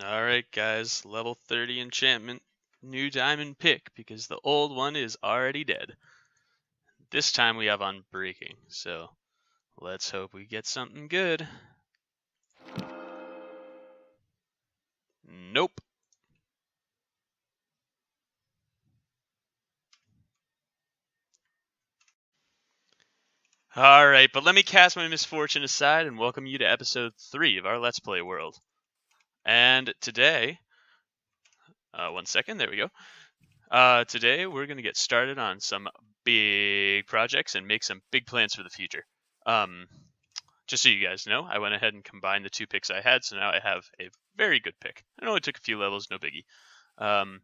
Alright guys, level 30 enchantment, new diamond pick because the old one is already dead. This time we have Unbreaking, so let's hope we get something good. Nope. Alright, but let me cast my misfortune aside and welcome you to episode 3 of our Let's Play world. And today, one second, there we go. Today we're going to get started on some big projects and make some big plans for the future. Just so you guys know, I went ahead and combined the two picks I had, so now I have a very good pick. It only took a few levels, no biggie.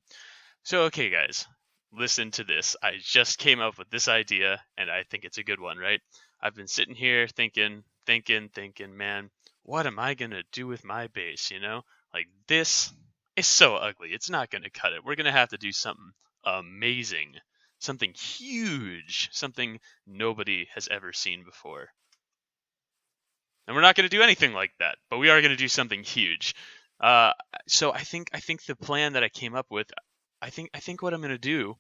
So okay guys, listen to this. I just came up with this idea, and I think it's a good one, right? I've been sitting here thinking, man, what am I going to do with my base, you know? Like, this is so ugly. It's not going to cut it. We're going to have to do something amazing, something huge, something nobody has ever seen before. And we're not going to do anything like that, but we are going to do something huge. So I think the plan that I came up with, I think what I'm going to do,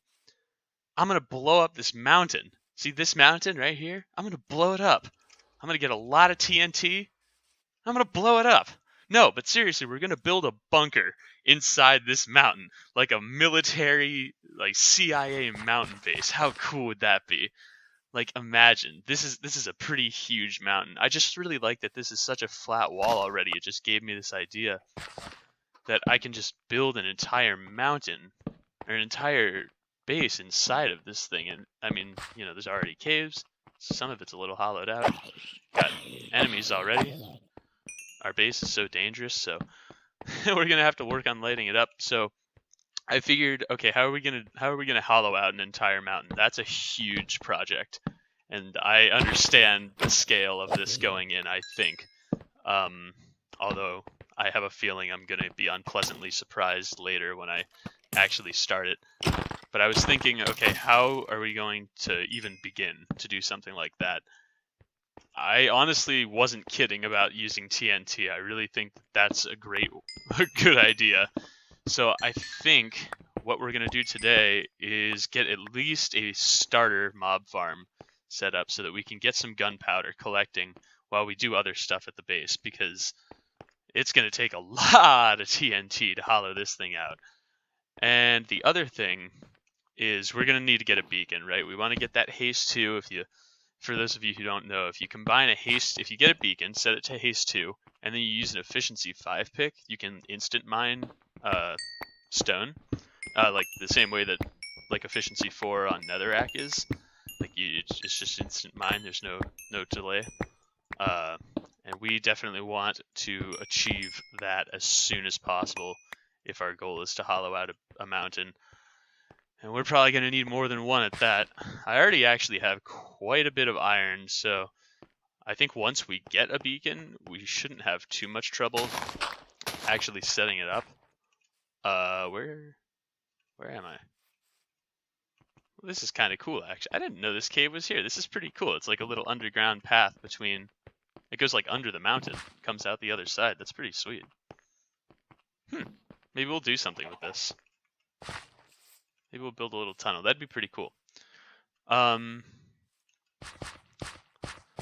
I'm going to blow up this mountain. See this mountain right here? I'm going to blow it up. I'm going to get a lot of TNT. I'm going to blow it up. No, but seriously, we're going to build a bunker inside this mountain, like a military, like CIA mountain base. How cool would that be? Like, imagine, this is a pretty huge mountain. I just really like that this is such a flat wall already. It just gave me this idea that I can just build an entire mountain or an entire base inside of this thing. And I mean, you know, there's already caves. Some of it's a little hollowed out. Got enemies already. Our base is so dangerous, so we're gonna have to work on lighting it up. So I figured, okay, how are we gonna hollow out an entire mountain? That's a huge project, and I understand the scale of this going in. I think, although I have a feeling I'm gonna be unpleasantly surprised later when I actually start it. But I was thinking, okay, how are we going to even begin to do something like that? I honestly wasn't kidding about using TNT. I really think that's a good idea. So I think what we're going to do today is get at least a starter mob farm set up so that we can get some gunpowder collecting while we do other stuff at the base, because it's going to take a lot of TNT to hollow this thing out. And the other thing is we're going to need to get a beacon, right? We want to get that haste 2. For those of you who don't know, if you combine if you get a beacon, set it to haste 2, and then you use an efficiency 5 pick, you can instant mine stone, like the same way that like efficiency 4 on netherrack is. Like it's just instant mine. There's no delay. And we definitely want to achieve that as soon as possible if our goal is to hollow out a mountain. And we're probably going to need more than one at that. I already actually have quite a bit of iron, so I think once we get a beacon, we shouldn't have too much trouble actually setting it up. Where am I? Well, this is kind of cool, actually. I didn't know this cave was here. This is pretty cool. It's like a little underground path between... It goes like under the mountain. Comes out the other side. That's pretty sweet. Maybe we'll do something with this. Maybe we'll build a little tunnel. That'd be pretty cool. But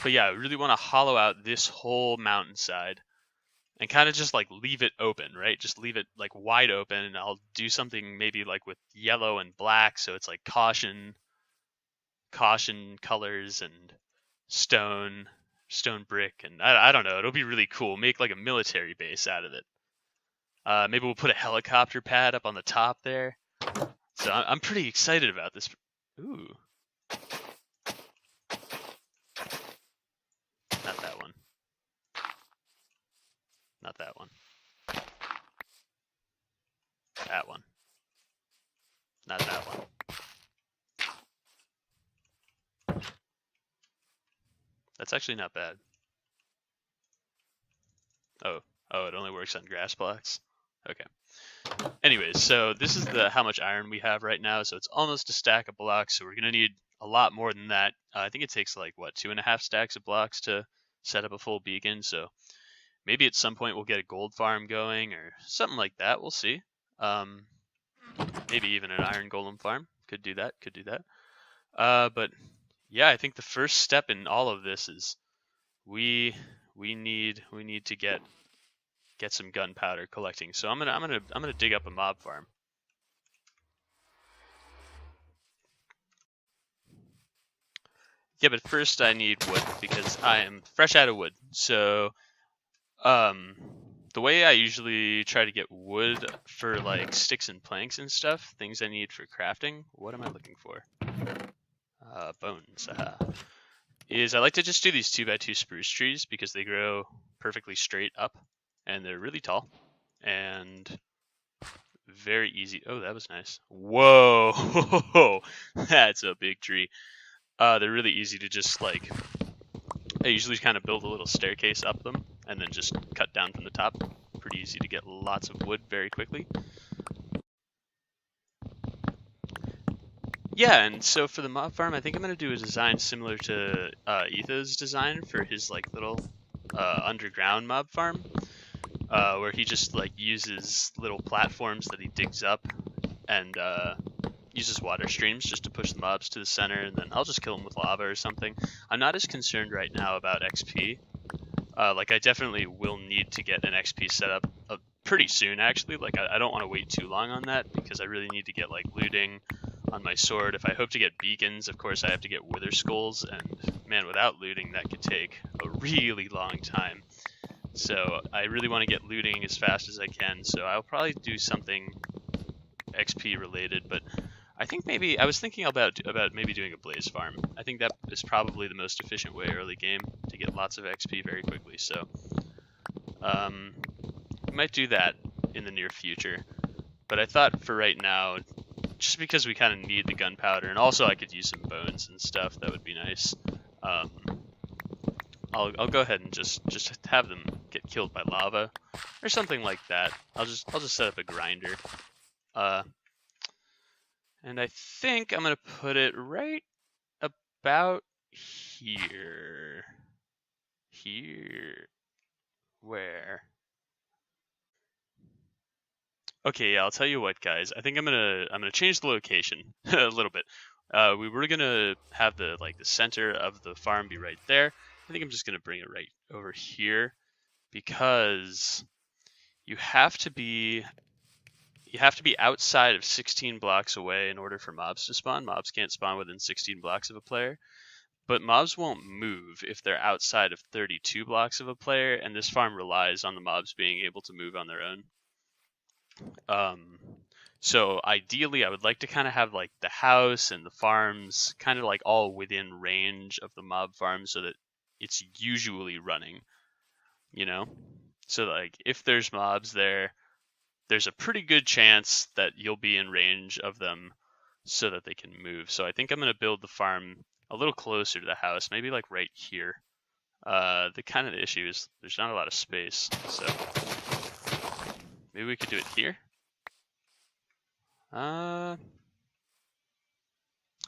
yeah, I really want to hollow out this whole mountainside and kind of just like leave it open, right? Just leave it like wide open, and I'll do something maybe like with yellow and black, so it's like caution colors and stone brick, and I don't know. It'll be really cool. Make like a military base out of it. Maybe we'll put a helicopter pad up on the top there. So I'm pretty excited about this. Ooh. Not that one. Not that one. That one. Not that one. That's actually not bad. Oh, it only works on grass blocks? Okay. Anyways, so this is how much iron we have right now, so it's almost a stack of blocks, so we're going to need a lot more than that. I think it takes like, what, 2.5 stacks of blocks to set up a full beacon, so Maybe at some point we'll get a gold farm going or something like that. We'll see. Maybe even an iron golem farm. Could do that. But yeah, I think the first step in all of this is we need to get some gunpowder collecting. So I'm gonna dig up a mob farm. Yeah, but first I need wood because I am fresh out of wood. So the way I usually try to get wood for like sticks and planks and stuff, things I need for crafting. What am I looking for? Bones. Is I like to just do these 2x2 spruce trees because they grow perfectly straight up and they're really tall and very easy. Oh, that was nice. Whoa, that's a big tree. They're really easy to just like, I usually kind of build a little staircase up them and then just cut down from the top. Pretty easy to get lots of wood very quickly. Yeah, and so for the mob farm, I think I'm gonna do a design similar to Etho's design for his like little underground mob farm, where he just like uses little platforms that he digs up and uses water streams just to push the mobs to the center, and then I'll just kill them with lava or something. I'm not as concerned right now about XP. Like I definitely will need to get an XP setup pretty soon, actually. Like I don't want to wait too long on that because I really need to get like looting on my sword. If I hope to get beacons, of course I have to get wither skulls, and man, without looting that could take a really long time. So I really want to get looting as fast as I can, so I'll probably do something XP related, but I think maybe I was thinking about maybe doing a blaze farm. I think that is probably the most efficient way early game to get lots of XP very quickly, so we might do that in the near future. But I thought for right now, just because we kind of need the gunpowder, and also I could use some bones and stuff, that would be nice. I'll go ahead and just have them get killed by lava or something like that. I'll just set up a grinder. And I think I'm gonna put it right about here. Where? Okay, yeah, I'll tell you what, guys. I think I'm gonna change the location a little bit. We were gonna have the center of the farm be right there. I think I'm just gonna bring it right over here because you have to be outside of 16 blocks away in order for mobs to spawn. Mobs can't spawn within 16 blocks of a player, but mobs won't move if they're outside of 32 blocks of a player, and this farm relies on the mobs being able to move on their own. So ideally I would like to kind of have like the house and the farms kind of like all within range of the mob farm so that it's usually running, you know? So like if there's mobs there, there's a pretty good chance that you'll be in range of them so that they can move. So I think I'm going to build the farm a little closer to the house, maybe like right here. The kind of the issue is there's not a lot of space, so maybe we could do it here.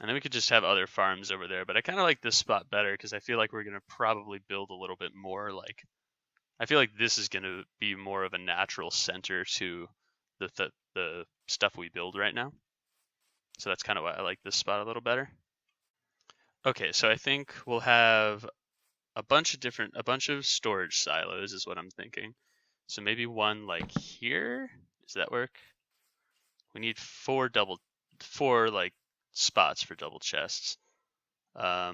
And then we could just have other farms over there, but I kind of like this spot better because I feel like we're going to probably build a little bit more like, I feel like this is going to be more of a natural center to the stuff we build right now. So that's kind of why I like this spot a little better. Okay, so I think we'll have a bunch of storage silos is what I'm thinking. So maybe one like here. Does that work? We need four like spots for double chests. So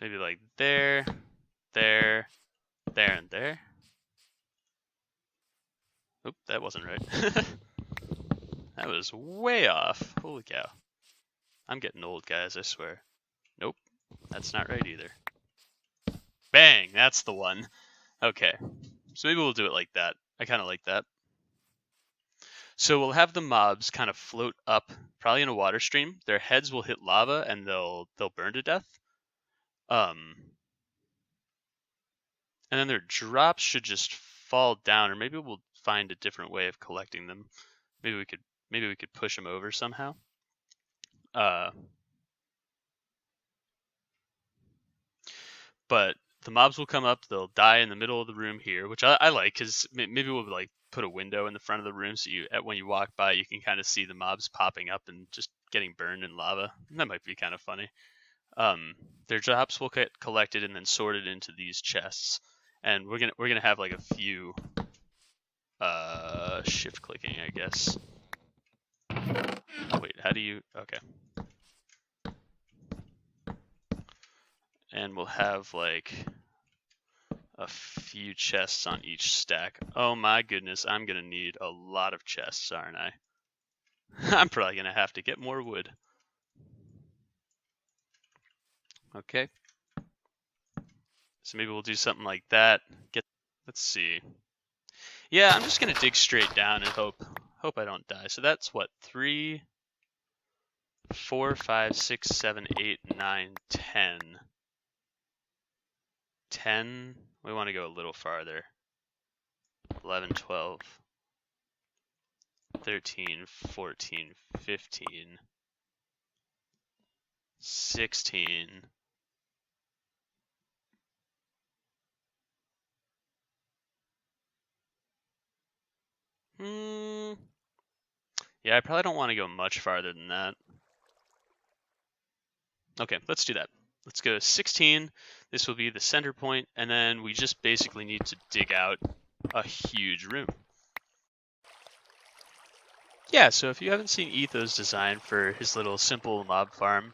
maybe like there, and there. Oop, that wasn't right. That was way off. Holy cow. I'm getting old, guys, I swear. Nope, that's not right either. Bang, that's the one. Okay, so maybe we'll do it like that. I kind of like that. So we'll have the mobs kind of float up, probably in a water stream. Their heads will hit lava and they'll burn to death. And then their drops should just fall down, or maybe we'll find a different way of collecting them. Maybe we could push them over somehow. But the mobs will come up, they'll die in the middle of the room here, which I like, because maybe we'll like put a window in the front of the room so when you walk by you can kind of see the mobs popping up and just getting burned in lava. That might be kind of funny. Their drops will get collected and then sorted into these chests, and we're gonna have like a few shift clicking, I guess. Wait, how do you? Okay. And we'll have like a few chests on each stack. Oh my goodness, I'm gonna need a lot of chests, aren't I? I'm probably gonna have to get more wood. Okay. So maybe we'll do something like that. Let's see. Yeah, I'm just gonna dig straight down and hope I don't die. So that's what, 3, 4, 5, 6, 7, 8, 9, 10. 10. We want to go a little farther. 11, 12, 13, 14, 15, 16. Yeah, I probably don't want to go much farther than that. Okay, let's do that. Let's go 16. This will be the center point, and then we just basically need to dig out a huge room. Yeah, so if you haven't seen Etho's design for his little simple mob farm,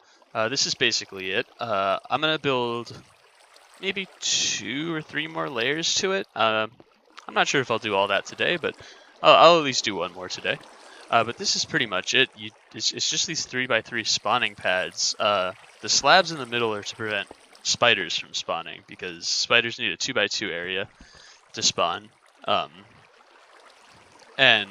this is basically it. I'm going to build maybe 2 or 3 more layers to it. I'm not sure if I'll do all that today, but I'll at least do one more today. But this is pretty much it. It's just these 3x3 spawning pads. The slabs in the middle are to prevent spiders from spawning, because spiders need a 2x2 area to spawn. And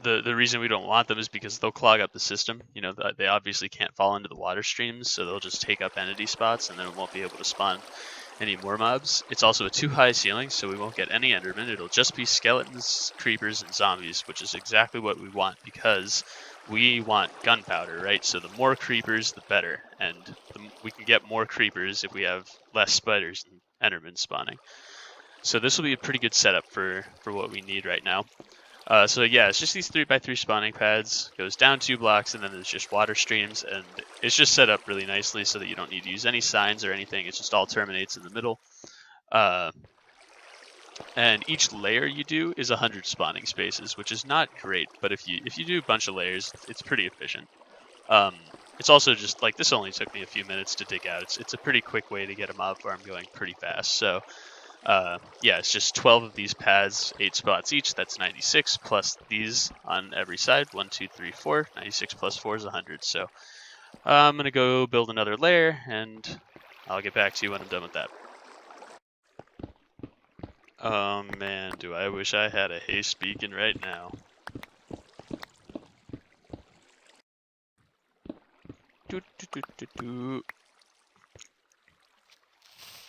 the reason we don't want them is because they'll clog up the system. You know, they obviously can't fall into the water streams, so they'll just take up entity spots, and then it won't be able to spawn any more mobs. It's also a too high ceiling, so we won't get any endermen. It'll just be skeletons, creepers, and zombies, which is exactly what we want, because we want gunpowder, right? So the more creepers, the better, and we can get more creepers if we have less spiders and endermen spawning. So this will be a pretty good setup for what we need right now. So yeah, it's just these 3x3 spawning pads, goes down 2 blocks, and then there's just water streams, and it's just set up really nicely so that you don't need to use any signs or anything. It just all terminates in the middle. And each layer you do is 100 spawning spaces, which is not great, but if you do a bunch of layers, it's pretty efficient. It's also just like, this only took me a few minutes to dig out. It's a pretty quick way to get a mob farm going pretty fast. So yeah, it's just 12 of these pads, 8 spots each. That's 96, plus these on every side. 1, 2, 3, 4. 96 plus 4 is 100. So I'm going to go build another layer, and I'll get back to you when I'm done with that. Oh man, do I wish I had a haste beacon right now.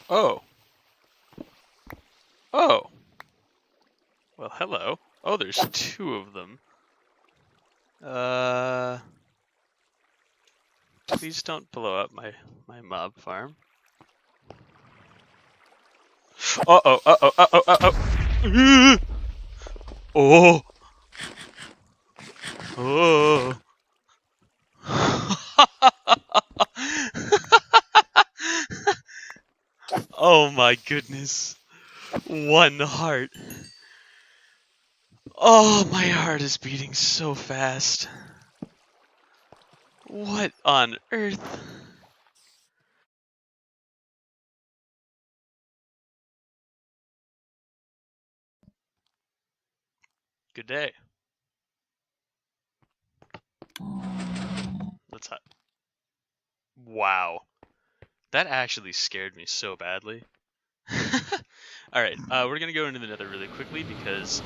Oh. Oh. Well, hello. Oh, there's 2 of them. Please don't blow up my mob farm. Uh-oh, uh-oh, uh-oh, uh-oh. Oh. Oh. Oh my goodness. 1 heart. Oh, my heart is beating so fast. What on earth? Good day. Let's hide. Wow. That actually scared me so badly. Alright, we're gonna go into the nether really quickly because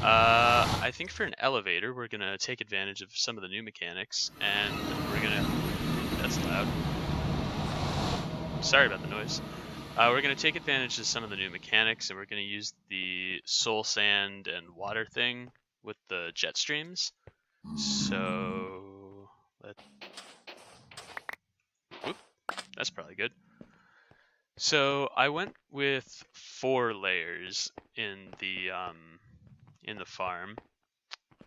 I think for an elevator we're gonna take advantage of some of the new mechanics, and we're gonna... That's loud. Sorry about the noise. We're gonna take advantage of some of the new mechanics, and we're gonna use the soul sand and water thing with the jet streams. So... Oop, that's probably good. So I went with 4 layers in the farm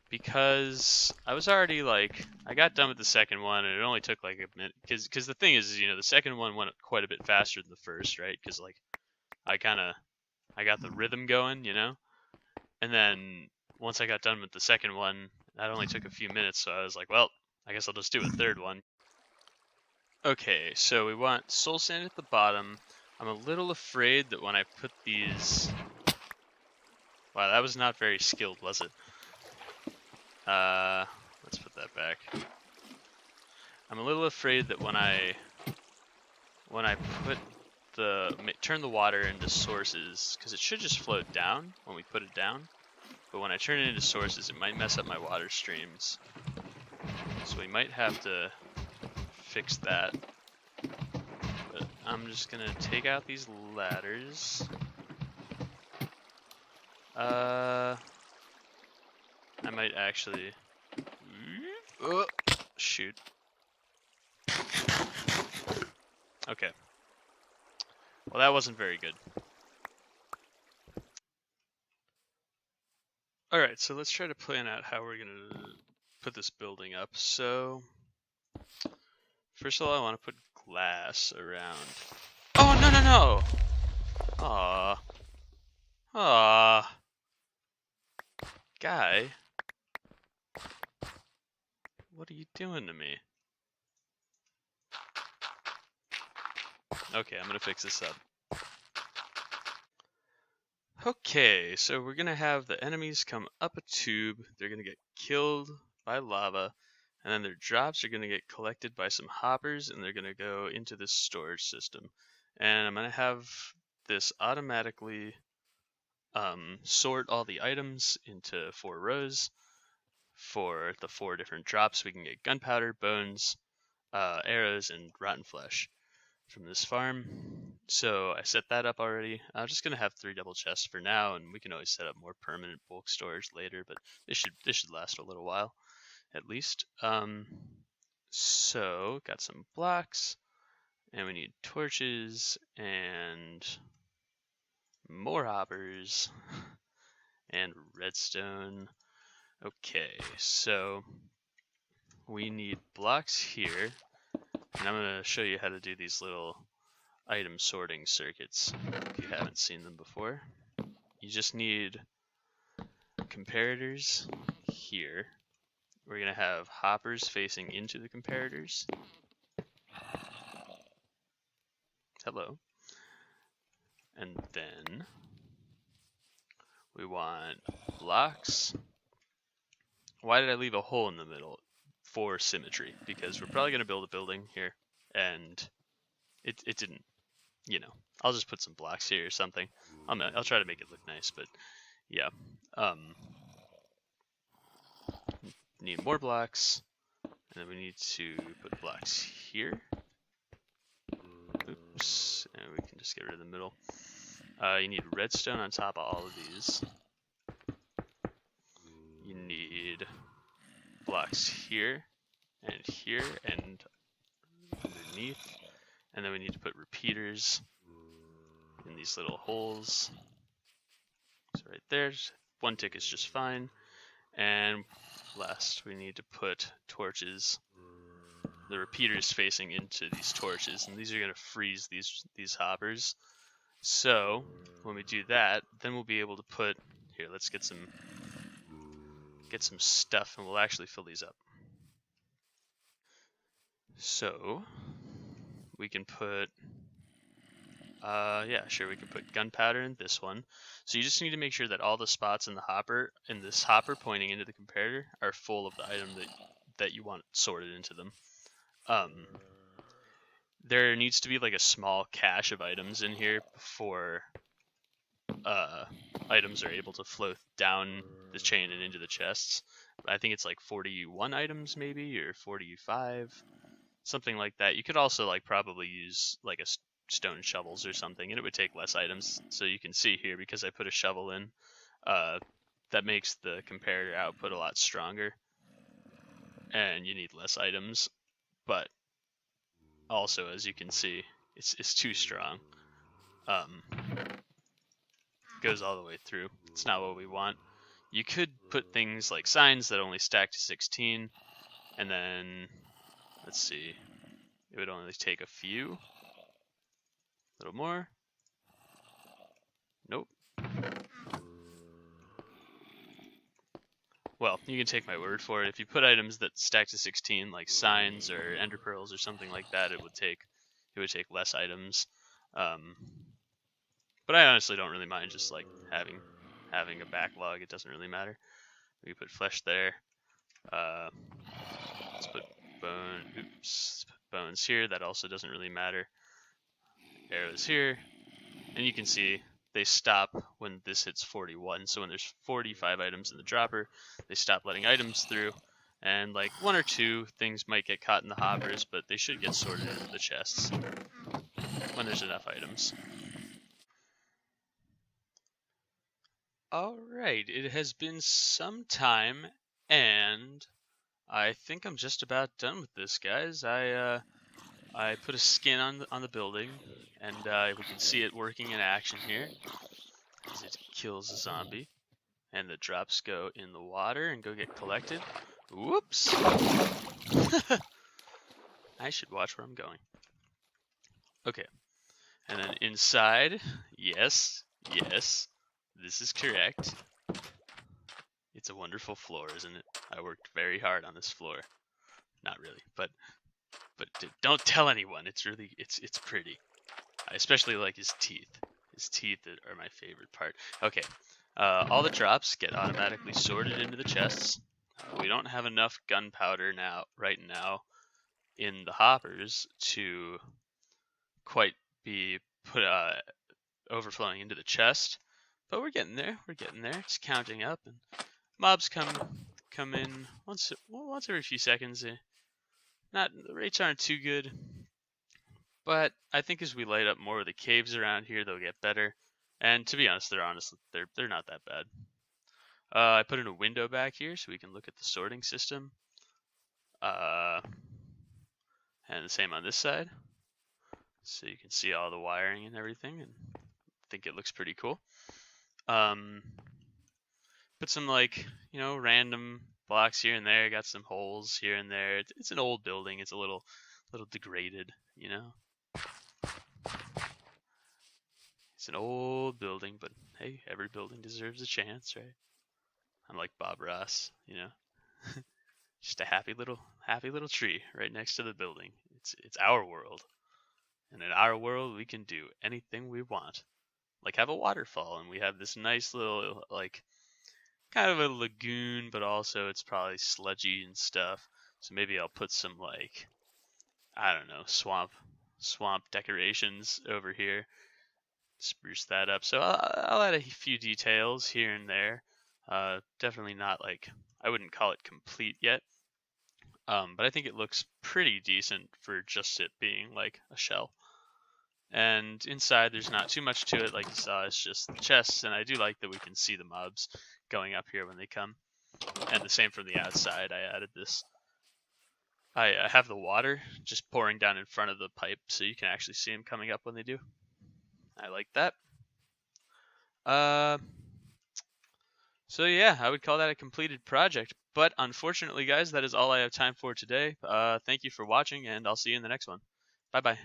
because I was already like I got done with the second one and it only took like a minute because the thing is the second one went quite a bit faster than the first, right? Because like I got the rhythm going, and then once I got done with the second one, that only took a few minutes, so I was like, well, I guess I'll just do a third one. Okay, so we want soul sand at the bottom. I'm a little afraid that when I put these... Wow, that was not very skilled, was it? Let's put that back. I'm a little afraid that when I put turn the water into sources, because it should just float down when we put it down, but when I turn it into sources, it might mess up my water streams. So we might have to fix that. But I'm just gonna take out these ladders. I might actually... Oh, shoot. Okay. Well, that wasn't very good. Alright, so let's try to plan out how we're gonna put this building up. So, first of all, I want to put glass around. Oh, no, no, no! Aww. Aww. Guy. What are you doing to me? Okay, I'm gonna fix this up. Okay, so we're gonna have the enemies come up a tube, they're gonna get killed by lava, and then their drops are gonna get collected by some hoppers, and they're gonna go into this storage system. And I'm gonna have this automatically sort all the items into 4 rows. For the 4 different drops, we can get gunpowder, bones, arrows, and rotten flesh from this farm. So I set that up already. I'm just gonna have 3 double chests for now, and we can always set up more permanent bulk storage later, but this should last a little while at least. So got some blocks, and we need torches and more hoppers and redstone. Okay, so we need blocks here, and I'm going to show you how to do these little item sorting circuits if you haven't seen them before. You just need comparators here. We're going to have hoppers facing into the comparators. Hello. And then we want blocks. Why did I leave a hole in the middle? For symmetry, because we're probably going to build a building here, and it didn't, I'll just put some blocks here or something. I'll try to make it look nice, but yeah. Need more blocks, and then we need to put blocks here. Oops, and we can just get rid of the middle. You need redstone on top of all of these. You need blocks here and underneath, and then we need to put repeaters in these little holes. So right there, 1 tick is just fine. And last, we need to put torches, the repeaters facing into these torches, and these are going to freeze these hoppers. So when we do that, then we'll be able to put here. Let's get some stuff, and we'll actually fill these up. So we can put, yeah, sure, we can put gunpowder in this one. So you just need to make sure that all the spots in this hopper pointing into the comparator are full of the item that you want sorted into them. There needs to be like a small cache of items in here before items are able to flow down the chain and into the chests. I think it's like 41 items maybe, or 45, something like that. You could also like probably use like a stone shovels or something, and it would take less items. So you can see here, because I put a shovel in, that makes the comparator output a lot stronger, and you need less items. But also, as you can see, it's too strong. goes all the way through. It's not what we want. You could put things like signs that only stack to 16, and then, let's see, it would only take a few. A little more. Nope. Well, you can take my word for it. If you put items that stack to 16, like signs or ender pearls or something like that, it would take less items. But I honestly don't really mind just like having a backlog. It doesn't really matter. We put flesh there. Let's put bones here. That also doesn't really matter. Arrows here, and you can see they stop when this hits 41. So when there's 45 items in the dropper, they stop letting items through. And like 1 or 2 things might get caught in the hoppers, but they should get sorted into the chests when there's enough items. Alright, it has been some time, and I think I'm just about done with this, guys. I put a skin on the building, and we can see it working in action here as it kills a zombie, and the drops go in the water and go get collected. Whoops! I should watch where I'm going. Okay, and then inside, yes, this is correct. It's a wonderful floor, isn't it? I worked very hard on this floor. Not really, but don't tell anyone. It's pretty. I especially like his teeth. His teeth are my favorite part. Okay, all the drops get automatically sorted into the chests. We don't have enough gunpowder right now in the hoppers to quite be put overflowing into the chest, but we're getting there. It's counting up, and mobs come in once every few seconds. The rates aren't too good, but I think as we light up more of the caves around here, they'll get better. And to be honest, they're not that bad. I put in a window back here so we can look at the sorting system. And the same on this side, so you can see all the wiring and everything, and I think it looks pretty cool. Put some random blocks here and there. Got some holes here and there. It's an old building. It's a little degraded, you know. It's an old building, but hey, every building deserves a chance, right? I'm like Bob Ross, you know. Just a happy little tree right next to the building. It's our world, and in our world we can do anything we want. Like have a waterfall, and we have this nice little kind of a lagoon, but also it's probably sludgy and stuff. So maybe I'll put some I don't know, swamp decorations over here, spruce that up. So I'll add a few details here and there. Definitely not I wouldn't call it complete yet. But I think it looks pretty decent for just it being like a shell. And inside there's not too much to it, like you saw. It's just the chests, and I do like that we can see the mobs going up here when they come. And the same from the outside. I added this. I have the water just pouring down in front of the pipe, so you can actually see them coming up when they do. I like that. So yeah, I would call that a completed project. But unfortunately, guys, that is all I have time for today. Thank you for watching, and I'll see you in the next one. Bye-bye.